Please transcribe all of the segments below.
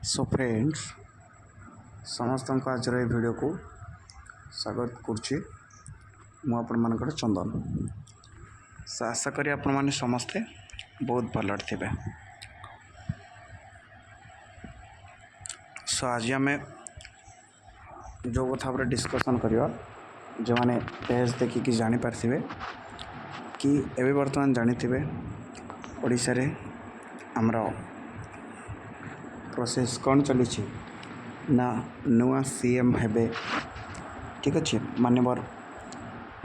So friends समस्त आज video को स्वागत करुच्ची मुझे चंदन। सो आशा करी आपण मैंने समस्ते बहुत भल थे। सो आज आम जो कथा पर डिस्कसन करवा जो मैंने पेज देखिकी जापारे कि एवं बर्तमान जानी ओडिशा रे आमर प्रोसेस कौन चली ना नुआ सीएम हेबे। ठीक अच्छे मानवर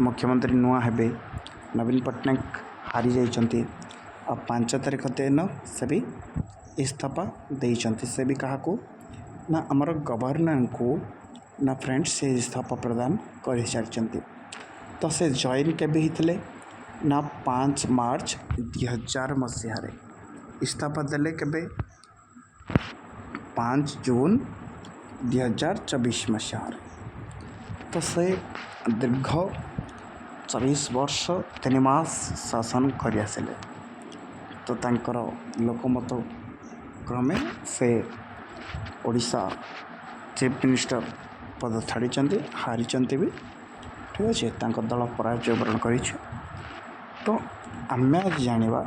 मुख्यमंत्री नुआ हेबे। नवीन पट्टनायक हारी जाइछंती आ 5 तारीख दिन से भी इस्तीफा देइछंती। से भी कहा को ना आमर गवर्नर को ना फ्रेंड्स से इस्तीफा प्रदान कर सारी। तो से जॉइन केबे हितले ना 5 मार्च 2000 मसीह इस्तीफा देले केबे 5 जून 2024 मसीह। तो से दीर्घ 24 वर्ष 3 मास शासन कर आसिले। तो तांकर लोकमत क्रमे से ओडिशा चीफ मिनिस्टर पद छाड़ी हारी भी। ठीक अच्छे दल पराजय वरण कर। तो आम जाना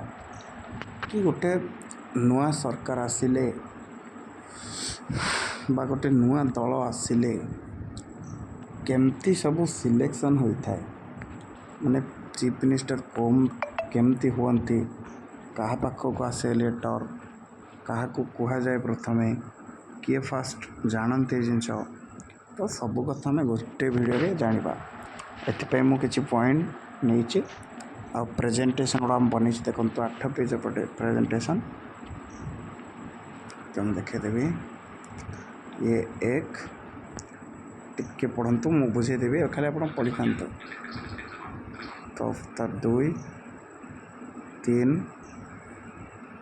कि गोटे नुआ सरकार आसिले बा गोटे नुआ दल आसिले केमती सब सिलेक्शन होता है। माने चीफ मिनिस्टर कौन केमती हुअंती कहा पाखक आसे लेटर क्या कह जाए प्रथमे किए फास्ट जानते जिनस। तो सब कथा में गोटे वीडियो रे जानिबा। एथिपाई मु किछि पॉइंट नहीं आ प्रेजेंटेशन गुड़ा बनी देखो 8 पेज पटे प्रेजेंटेशन तुम देखेदेवी। ये एक टिके पढ़ंतु मु बुझेदेवी खाली आप पढ़ी था। तो तार 2 3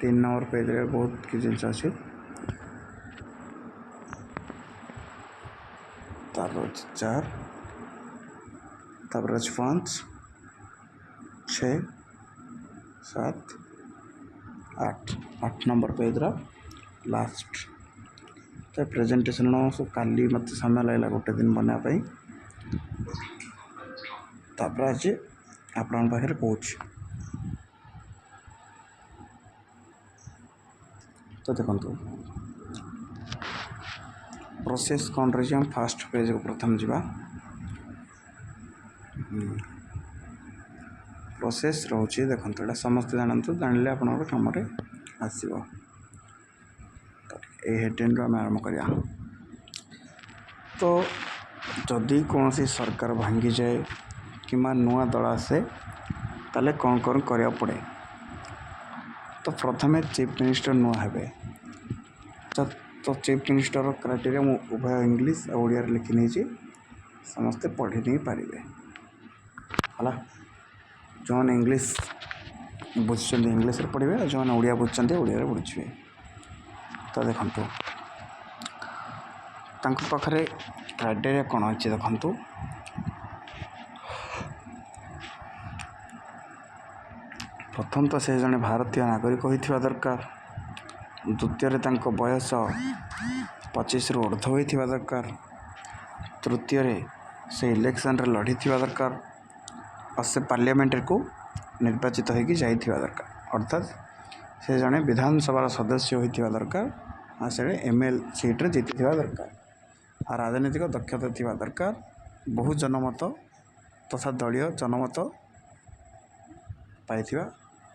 नंबर पेज रे बहुत कि जिनस अच्छे। तार 4 तापर 5 6 7 8 नंबर पेज रा लास्ट। तो प्रेजेंटेशन काली मत समय लगला गोटे दिन बनापी। तापर आज आपण पाखे कौच। तो देखो प्रोसेस कौन रही हम फास्ट पेज को प्रथम जावा। प्रोसेस रोचे देखो ये समस्त जानतु जानिले आप कम आसो। ये हेडिंग रो आरंभ करिया। तो जदि कौन सी सरकार भांगी जाए कि नुआ दल आसे ताले कौन कौन करिया पड़े। तो प्रथमे चीफ मिनिस्टर नुआ हेबे। तो चीफ मिनिस्टर क्राइटेरिया मु उभय इंग्लिश और ओडिया लिखी नहीं समस्ते पढ़ी नहीं पारे है। जो इंग्लिश बुझुं इंग्लिश पढ़े जो ओडिया बुझुं ओडिया बुझे। तो देखु पाखे क्राइटेरिया कौन अच्छे देखु। प्रथम तो से जने भारतीय नागरिक होइथिबा दरकार। द्वितीय बयस 25 रु ऊर्ध्व होइथिबा दरकार। तृतीय से इलेक्शन रे लड़ी दरकार और से पार्लियामेंट को निर्वाचित होगी जाइथिबा दरकार। अर्थात से जने विधानसभा सदस्य होइथिबा दरकार आ से एमएल सीट रे जीतिथिबा दरकार। आ राजनीतिक दक्षता थिबा दरकार। बहु जनमत तथा दलीय जनमत पाइथिबा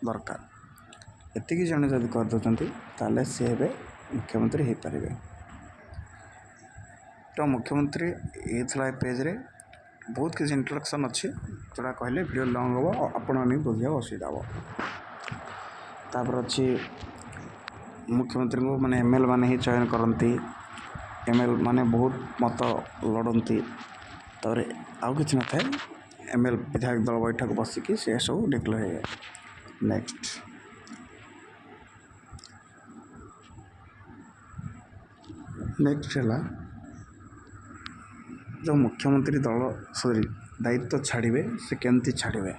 दरकार। एतिकी जने जदि कर दोचंती ताले से हेबे मुख्यमंत्री हो पारे। तो मुख्यमंत्री ये पेज रे बहुत किसी इंट्रोडक्शन अच्छे जोड़ा कहले वीडियो लॉन्ग हम आपण बुझा असुविधा हम। तापर अच्छी मुख्यमंत्री को माने एमएल माने ही चयन करती। एमएल माने बहुत मत लड़ती। तापर आउ कि न थाए एमएल विधायक दल बैठक बसिकी से सब डिक्लेयर हो। नेक्स्ट है जो मुख्यमंत्री दल सॉरी दायित्व छाड़े से केमती छाड़े।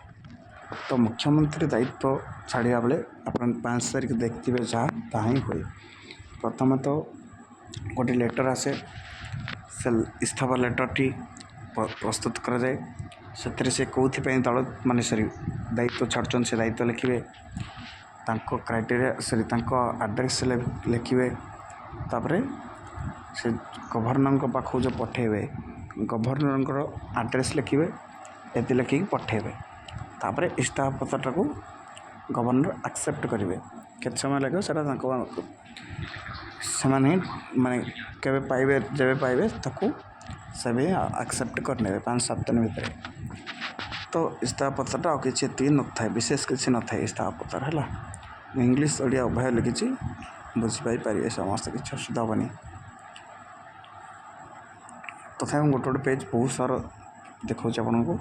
तो मुख्यमंत्री दायित्व छाड़ा बेले आप 5 तारीख देखते जहाँ ता ही हुए। प्रथम तो गोटे लेटर आसे से इस्तीफा लेटरटी प्रस्तुत कराए से कौन दल मान सरी दायित्व छाड़न से दायित्व लिखे क्राइटेरिया सरी आड्रेस लिखे तापर से गवर्नर पाखु जो पठेबे गवर्नर आड्रेस लिखे ये लिखिकी पठेबे तापर इस्तीफा पत्रटा को गवर्नर एक्सेप्ट करेंगे केत समय लगे से माने केवे पाइबे जब पाइबे ताकू सभी एक्सेप्ट करने 5-7 दिन भितर तो इस्तीफा पत्रटा आ कि न था विशेष किसी न था इस्तीफा पत्र है इंग्लीश ओडिया उभय लिखी बुझीपाई पारे समस्त किसी असुविधा हेनी तथा गोटे गोटे पेज बहुत सारा देखा आपन को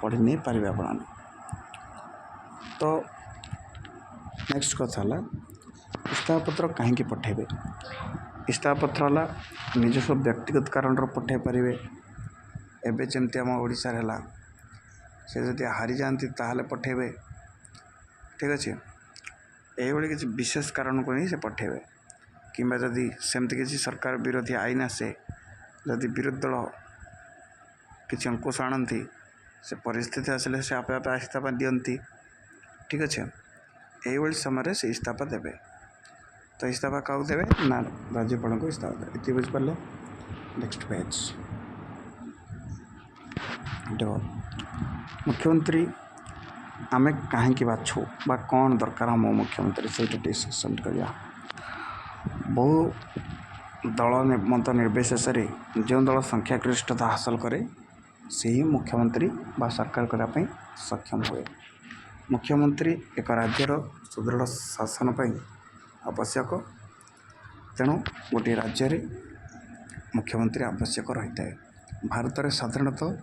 पढ़ी नहीं पारे आप तो नेक्स्ट कथा है इस्तीफा पत्र कहीं पठेबे इस्तीफा पत्र है निजस्व व्यक्तिगत कारण पठे पारे एवं जमती आम ओडिशा है से जदि हारी जाती ताहले पठेबे ठीक अच्छे ये किसी विशेष कारण को नहीं से पठेबे कि जदि सेमती किसी सरकार विरोधी आईन आसे जदि विरोधी दल किसी अंकुश आणती से परिस्थिति आसिले से आपे आपे इस्तीफा दियंती ठीक अच्छे ये समय से इस्तीफा देवे तो इस्तीफा क्या देवे ना राज्यपाल को इस्तीफा देवे ये बुझिपारे नेक्स्ट पेज देखो मुख्यमंत्री आमे कहीं बाछू बा कौन दरकार हम मुख्यमंत्री से डिस्कसन करिया बहु दल मत निर्विशेष जो दल संख्यागरिष्ठता हासिल करे से ही मुख्यमंत्री बा सरकार करने सक्षम हुए मुख्यमंत्री एक राज्यर सुदृढ़ शासन पर आवश्यक तेणु गोटे राज्य मुख्यमंत्री आवश्यक रही है भारत में साधारणतः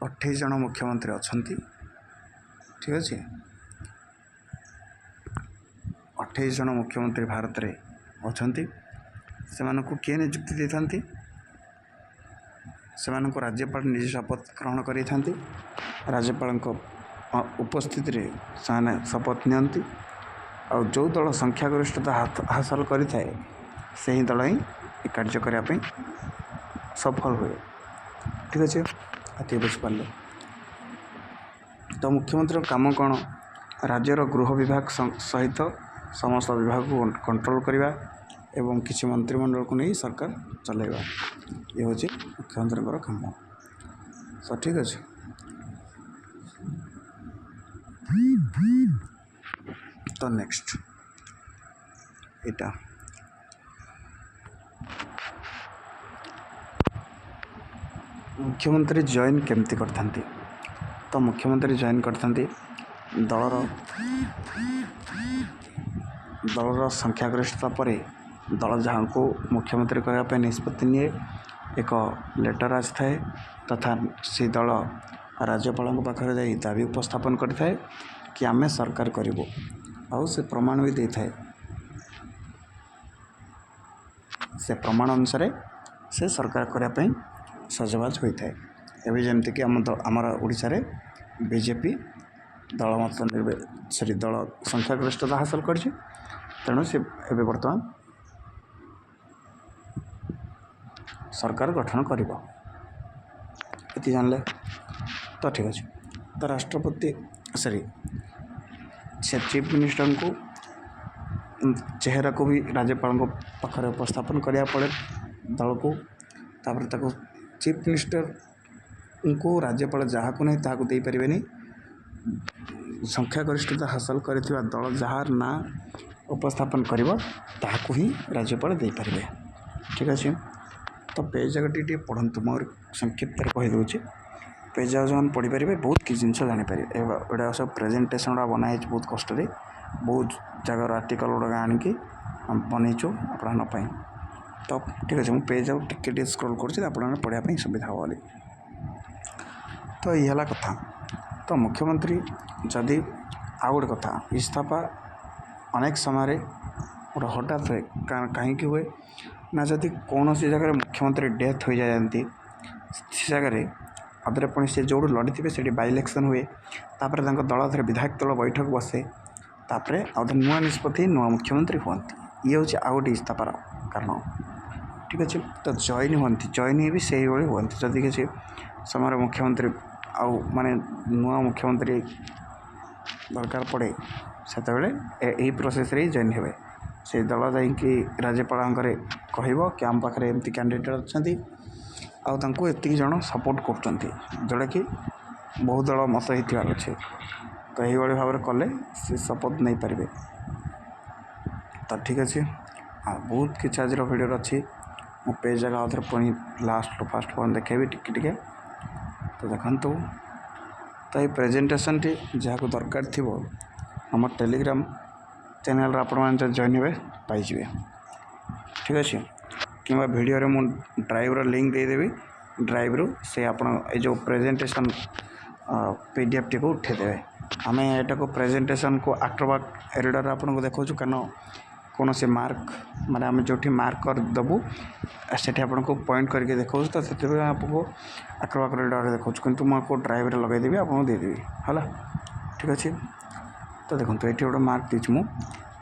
28 जन मुख्यमंत्री अच्छा ठीक अच्छे 28 जन मुख्यमंत्री भारत में अच्छा से किए नियुक्ति देते से राज्यपाल निज शपथ ग्रहण करते राज्यपाल उपस्थित से शपथ नियंती और जो दल संख्यागरिष्ठता हासिल करें से ही दल ही कार्य करने सफल हुए ठीक अच्छे ये बुझिपारे तो मुख्यमंत्री काम कौन राज्यर गृह विभाग सहित समस्त विभाग को कंट्रोल करवा एवं किसी मंत्रिमंडल को नहीं सरकार चलेगा ये हूँ मुख्यमंत्री काम सो ठीक अच्छे तो नेक्स्ट इटा मुख्यमंत्री जॉइन केमती करते तो मुख्यमंत्री जॉइन करते दलर संख्यागरिष्ठता पर दल जहाँ को मुख्यमंत्री करने निष्पत्ति निए एक लेटर आए तथा से दल राज्यपाल पाखे जा दाबी उपस्थापन करें कि आमे सरकार करूँ आउ से प्रमाण भी दे था से प्रमाण अनुसार से सरकार करने सजबाज होता है एवं जमीक आमर ओडिशा रे बीजेपी दल मत सरी दल संख्यागरिष्ठता हासिल कर तेणु से एवं बर्तमान सरकार गठन कर जानले तो ठीक अच्छे तो राष्ट्रपति सॉरी से चीफ मिनिस्टर को चेहरा को भी राज्यपाल पाखे उपस्थापन करा पड़े दल को तापर ताको चीफ मिनिस्टर को राज्यपाल जहाँ को नहीं ताकू दे पारे संख्यागरिष्ठता हासिल कर दल जार ना उपस्थापन करिबो ताकू ही राज्यपाल दे पारे ठीक अच्छे तो पेज आगे पढ़ंतु मोर संक्षिप्त कहीदे पेज जो पढ़ी पारे बहुत किसी जिन जानीपर एटा सब प्रेजेंटेशन गुड़ा बनाई बहुत कष्ट बहुत जगार आर्टिकल गुड़ा आणिकी बनईचु आपई तो ठीक अच्छे मुझे पेज टे स्क्रॉल कर पढ़ाई सुविधा होली तो ये है कथा तो मुख्यमंत्री जदि आ गोटे कथा इस्तीफा अनेक समय गोटे हठात हुए कहीं हुए ना जदि कौन सी जगह मुख्यमंत्री डेथ हो जाती से जगह आदरे पुणी से जो लड़ी थे से बाय इलेक्शन हुए तापर दल विधायक दल बैठक बसे तापर आउ नुआ निष्पत्ति नुआ मुख्यमंत्री हमें ଇଏ ହେଉଛି ଆଉ ଗୋଟେ ଇସ୍ତଫାର କାରଣ। ଠିକ୍ ଅଛି, ତ ଜଏନ୍ ହୁଅନ୍ତି, ଜଏନ୍ ବି ସେଇଭଳି ହୁଅନ୍ତି। ଯଦି କିଛି ସମୟରେ ମୁଖ୍ୟମନ୍ତ୍ରୀ ଆଉ ମାନେ ନୂଆ ମୁଖ୍ୟମନ୍ତ୍ରୀ ଦରକାର ପଡ଼େ ସେତେବେଳେ ଏହି ପ୍ରୋସେସ୍ରେ ହିଁ ଜଏନ୍ ହେବେ। ସେଇ ଦଳ ଯାଇକି ରାଜ୍ୟପାଳଙ୍କରେ କହିବ କି ଆମ ପାଖରେ ଏମିତି କ୍ୟାଣ୍ଡିଡେଟ୍ ଅଛନ୍ତି ଆଉ ତାଙ୍କୁ ଏତିକି ଜଣ ସପୋର୍ଟ କରୁଛନ୍ତି, ଯେଉଁଟାକି ବହୁ ଦଳ ମତ ହେଇଥିବାର ଅଛି। ତ ଏହିଭଳି ଭାବରେ କଲେ ସେ ସପୋର୍ଟ ନେଇପାରିବେ। ତ ଠିକ୍ ଅଛି, ଆଉ ବହୁତ କିଛି ଆଜିର ଭିଡ଼ିଓରେ ଅଛି। ମୁଁ ପେଜ୍ ଜାଗା ଆଉଥରେ ପୁଣି ଲାଷ୍ଟରୁ ଫାଷ୍ଟ ପର୍ଯ୍ୟନ୍ତ ଦେଖେଇବି ଟିକେ। ତ ଦେଖନ୍ତୁ, ତ ଏଇ ପ୍ରେଜେଣ୍ଟେସନ୍ଟି ଯାହାକୁ ଦରକାର ଥିବ ଆମ ଟେଲିଗ୍ରାମ ଚ୍ୟାନେଲ୍ରେ ଆପଣମାନେ ଯଦି ଜଏନ୍ ହେବେ ପାଇଯିବେ। ଠିକ୍ ଅଛି, କିମ୍ବା ଭିଡ଼ିଓରେ ମୁଁ ଡ୍ରାଇଭ୍ର ଲିଙ୍କ୍ ଦେଇଦେବି, ଡ୍ରାଇଭ୍ରୁ ସେ ଆପଣ ଏ ଯେଉଁ ପ୍ରେଜେଣ୍ଟେସନ୍ PDF-ଟିକୁ ଉଠାଇଦେବେ। ଆମେ ଏଟାକୁ ପ୍ରେଜେଣ୍ଟେସନ୍କୁ ଆକ୍ରୋବାଟ୍ ଏଡ଼ିଟର୍ରେ ଆପଣଙ୍କୁ ଦେଖାଉଛୁ, କାରଣ କୌଣସି ମାର୍କ ମାନେ ଆମେ ଯେଉଁଠି ମାର୍କ କରିଦେବୁ ସେଠି ଆପଣଙ୍କୁ ପଏଣ୍ଟ କରିକି ଦେଖାଉଛି, ତ ସେଥିପାଇଁ ଆପଣଙ୍କୁ ଆକ୍ରୋବାଟ୍ ଏଡ଼ିଟର୍ରେ ଦେଖାଉଛି, କିନ୍ତୁ ମୁଁ ଆକୁ ଡ୍ରାଇଭ୍ରେ ଲଗାଇଦେବି, ଆପଣଙ୍କୁ ଦେଇଦେବି ହେଲା। ଠିକ୍ ଅଛି, ତ ଦେଖନ୍ତୁ ଏଠି ଗୋଟେ ମାର୍କ ଦେଇଛି ମୁଁ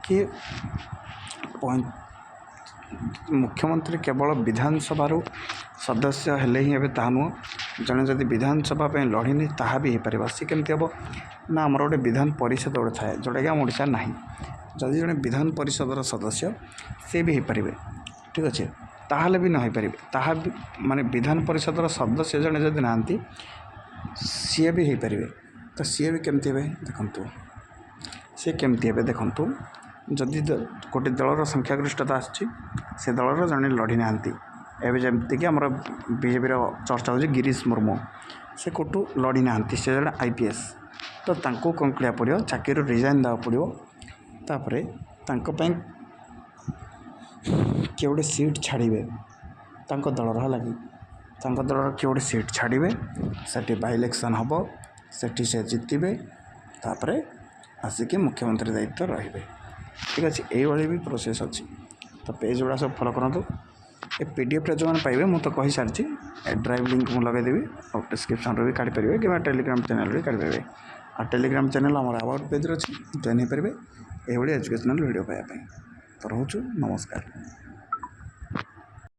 କି ମୁଖ୍ୟମନ୍ତ୍ରୀ କେବଳ ବିଧାନସଭାରୁ ସଦସ୍ୟ ହେଲେ ହିଁ ହେବେ ତାହା ନୁହଁ, ଜଣେ ଯଦି ବିଧାନସଭା ପାଇଁ ଲଢ଼ିନି ତାହା ବି ହେଇପାରିବ। ସେ କେମିତି ହେବ ନା ଆମର ଗୋଟେ ବିଧାନ ପରିଷଦ ଗୋଟେ ଥାଏ, ଯେଉଁଟାକି ଆମ ଓଡ଼ିଶାରେ ନାହିଁ। ଯଦି ଜଣେ ବିଧାନ ପରିଷଦର ସଦସ୍ୟ ସେ ବି ହେଇପାରିବେ। ଠିକ୍ ଅଛି, ତାହେଲେ ବି ନ ହେଇପାରିବେ, ତାହା ବି ମାନେ ବିଧାନ ପରିଷଦର ସଦସ୍ୟ ଜଣେ ଯଦି ନାହାନ୍ତି ସିଏ ବି ହେଇପାରିବେ। ତ ସିଏ ବି କେମିତି ହେବେ ଦେଖନ୍ତୁ, ସିଏ କେମିତି ହେବେ ଦେଖନ୍ତୁ, ଯଦି ଗୋଟେ ଦଳର ସଂଖ୍ୟାଗରିଷ୍ଠତା ଆସିଛି, ସେ ଦଳର ଜଣେ ଲଢ଼ି ନାହାନ୍ତି। ଏବେ ଯେମିତିକି ଆମର ବିଜେପିର ଚର୍ଚ୍ଚା ହେଉଛି ଗିରିଶ ମୁର୍ମୁ, ସେ କେଉଁଠୁ ଲଢ଼ି ନାହାନ୍ତି, ସେ ଜଣେ IPS। ତ ତାଙ୍କୁ କ'ଣ କରିବାକୁ ପଡ଼ିବ, ଚାକିରିରୁ ରିଜାଇନ୍ ଦେବାକୁ ପଡ଼ିବ। ତାପରେ ତାଙ୍କ ପାଇଁ କିଏ ଗୋଟେ ସିଟ୍ ଛାଡ଼ିବେ ତାଙ୍କ ଦଳର, ହେଲା କି ତାଙ୍କ ଦଳର କିଏ ଗୋଟେ ସିଟ୍ ଛାଡ଼ିବେ, ସେଠି ବାଇ ଇଲେକ୍ସନ୍ ହେବ, ସେଠି ସେ ଜିତିବେ, ତାପରେ ଆସିକି ମୁଖ୍ୟମନ୍ତ୍ରୀ ଦାୟିତ୍ୱ ରହିବେ। ଠିକ୍ ଅଛି, ଏଇଭଳି ବି ପ୍ରୋସେସ୍ ଅଛି। ତ ପେଜ୍ ଗୁଡ଼ା ସବୁ ଫଲୋ କରନ୍ତୁ। ଏ PDFରେ ଯେଉଁମାନେ ପାଇବେ ମୁଁ ତ କହିସାରିଛି, ଏ ଡ୍ରାଇଭ୍ ଲିଙ୍କ୍ ମୁଁ ଲଗାଇଦେବି, ଆଉ ଡିସ୍କ୍ରିପ୍ସନ୍ରୁ ବି କାଢ଼ିପାରିବେ କିମ୍ବା ଟେଲିଗ୍ରାମ ଚ୍ୟାନେଲ୍ରୁ ବି କାଢ଼ିପାରିବେ। ଆଉ ଟେଲିଗ୍ରାମ ଚ୍ୟାନେଲ୍ ଆମର ଆବାଉଟ୍ ପେଜ୍ରେ ଅଛି, ଜଏନ୍ ହେଇପାରିବେ ଏଇଭଳି ଏଜୁକେସନାଲ୍ ଭିଡ଼ିଓ ପାଇବା ପାଇଁ। ତ ରହୁଛୁ, ନମସ୍କାର।